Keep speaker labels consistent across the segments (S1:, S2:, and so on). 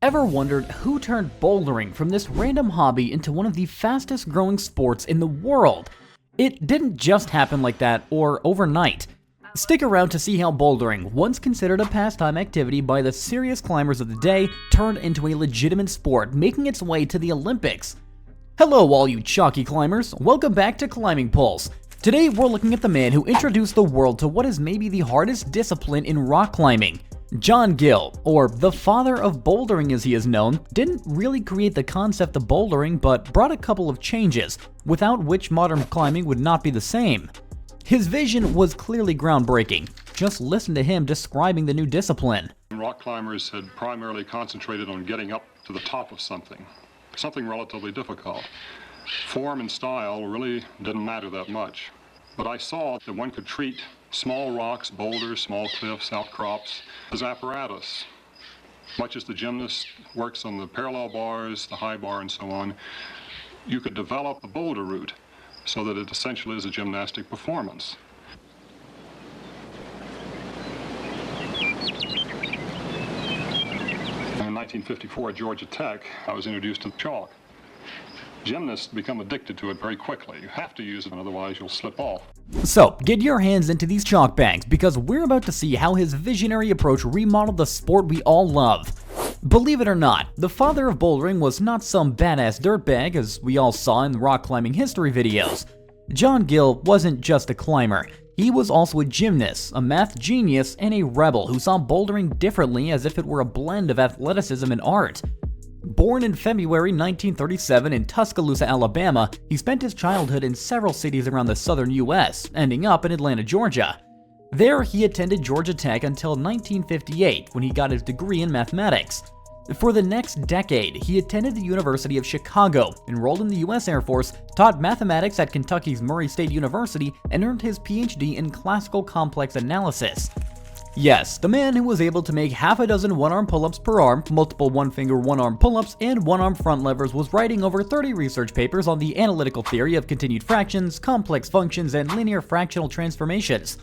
S1: Ever wondered who turned bouldering from this random hobby into one of the fastest growing sports in the world? It didn't just happen like that or overnight. Stick around to see how bouldering, once considered a pastime activity by the serious climbers of the day, turned into a legitimate sport, making its way to the Olympics. Hello all you chalky climbers, welcome back to Climbing Pulse. Today we're looking at the man who introduced the world to what is maybe the hardest discipline in rock climbing. John Gill, or the father of bouldering as he is known, didn't really create the concept of bouldering but brought a couple of changes, without which modern climbing would not be the same. His vision was clearly groundbreaking. Just listen to him describing the new discipline.
S2: Rock climbers had primarily concentrated on getting up to the top of something relatively difficult. Form and style really didn't matter that much. But I saw that one could treat small rocks, boulders, small cliffs, outcrops as apparatus. Much as the gymnast works on the parallel bars, the high bar, and so on, you could develop a boulder route so that it essentially is a gymnastic performance. In 1954 at Georgia Tech, I was introduced to chalk. Gymnasts become addicted to it very quickly. You have to use it, otherwise you'll slip off.
S1: So, get your hands into these chalk bags because we're about to see how his visionary approach remodeled the sport we all love. Believe it or not, the father of bouldering was not some badass dirtbag as we all saw in rock climbing history videos. John Gill wasn't just a climber. He was also a gymnast, a math genius, and a rebel who saw bouldering differently as if it were a blend of athleticism and art. Born in February 1937 in Tuscaloosa, Alabama, he spent his childhood in several cities around the southern U.S., ending up in Atlanta, Georgia. There, he attended Georgia Tech until 1958, when he got his degree in mathematics. For the next decade, he attended the University of Chicago, enrolled in the U.S. Air Force, taught mathematics at Kentucky's Murray State University, and earned his Ph.D. in classical complex analysis. Yes, the man who was able to make half a dozen one-arm pull-ups per arm, multiple one-finger one-arm pull-ups, and one-arm front levers was writing over 30 research papers on the analytical theory of continued fractions, complex functions, and linear fractional transformations.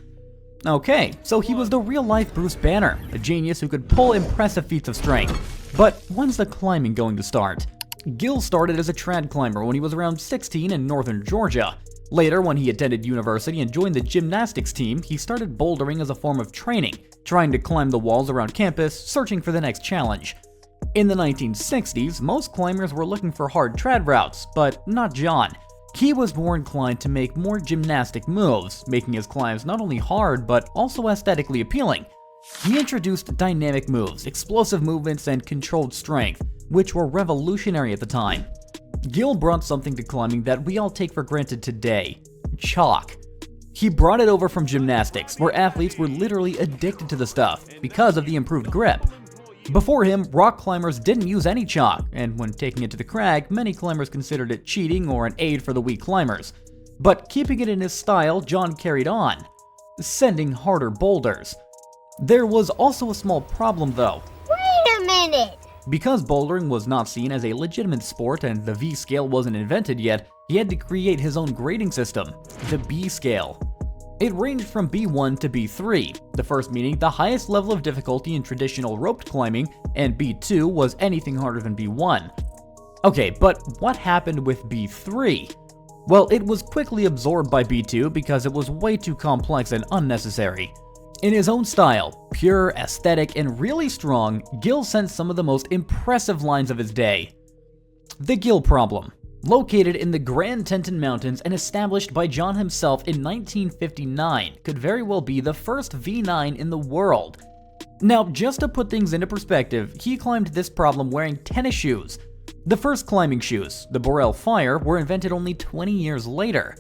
S1: Okay, so he was the real-life Bruce Banner, a genius who could pull impressive feats of strength. But when's the climbing going to start? Gill started as a trad climber when he was around 16 in northern Georgia. Later, when he attended university and joined the gymnastics team, he started bouldering as a form of training, trying to climb the walls around campus, searching for the next challenge. In the 1960s, most climbers were looking for hard trad routes, but not John. He was more inclined to make more gymnastic moves, making his climbs not only hard, but also aesthetically appealing. He introduced dynamic moves, explosive movements, and controlled strength, which were revolutionary at the time. Gill brought something to climbing that we all take for granted today: chalk. He brought it over from gymnastics, where athletes were literally addicted to the stuff because of the improved grip. Before him, rock climbers didn't use any chalk, and when taking it to the crag, many climbers considered it cheating or an aid for the weak climbers. But keeping it in his style, John carried on, sending harder boulders. There was also a small problem though.
S3: Wait a minute!
S1: Because bouldering was not seen as a legitimate sport and the V-scale wasn't invented yet, he had to create his own grading system, the B-scale. It ranged from B1 to B3, the first meaning the highest level of difficulty in traditional roped climbing, and B2 was anything harder than B1. Okay, but what happened with B3? Well, it was quickly absorbed by B2 because it was way too complex and unnecessary. In his own style, pure, aesthetic, and really strong, Gill sent some of the most impressive lines of his day. The Gill problem. Located in the Grand Teton Mountains and established by John himself in 1959, could very well be the first V9 in the world. Now, just to put things into perspective, he climbed this problem wearing tennis shoes. The first climbing shoes, the Borel Fire, were invented only 20 years later.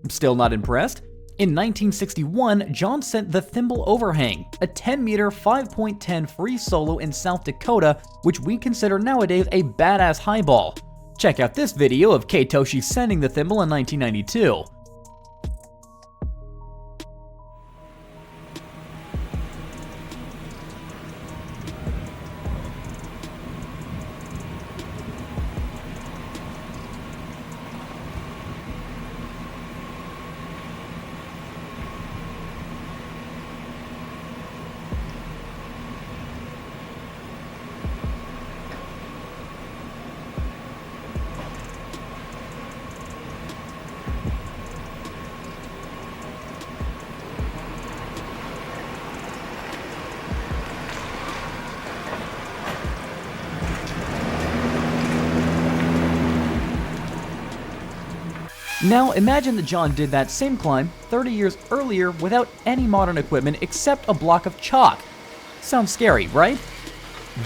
S1: Still not impressed? In 1961, John sent the Thimble Overhang, a 10-meter 5.10 free solo in South Dakota, which we consider nowadays a badass highball. Check out this video of Keitoshi sending the thimble in 1992. Now imagine that John did that same climb 30 years earlier without any modern equipment except a block of chalk. Sounds scary, right?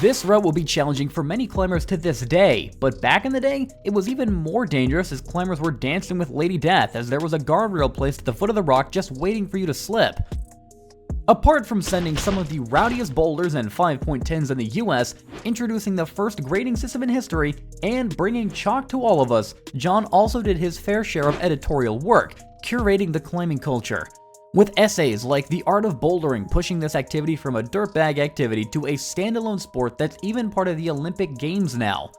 S1: This route will be challenging for many climbers to this day, but back in the day, it was even more dangerous as climbers were dancing with Lady Death as there was a guardrail placed at the foot of the rock just waiting for you to slip. Apart from sending some of the rowdiest boulders and 5.10s in the US, introducing the first grading system in history, and bringing chalk to all of us, John also did his fair share of editorial work, curating the climbing culture. With essays like The Art of Bouldering pushing this activity from a dirtbag activity to a standalone sport that's even part of the Olympic Games now.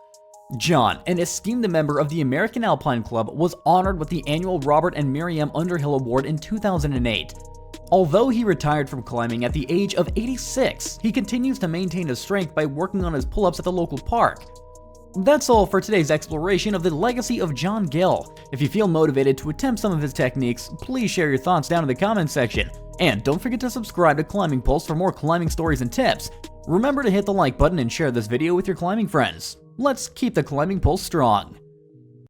S1: John, an esteemed member of the American Alpine Club, was honored with the annual Robert and Miriam Underhill Award in 2008. Although he retired from climbing at the age of 86, he continues to maintain his strength by working on his pull-ups at the local park. That's all for today's exploration of the legacy of John Gill. If you feel motivated to attempt some of his techniques, please share your thoughts down in the comments section. And don't forget to subscribe to Climbing Pulse for more climbing stories and tips. Remember to hit the like button and share this video with your climbing friends. Let's keep the Climbing Pulse strong.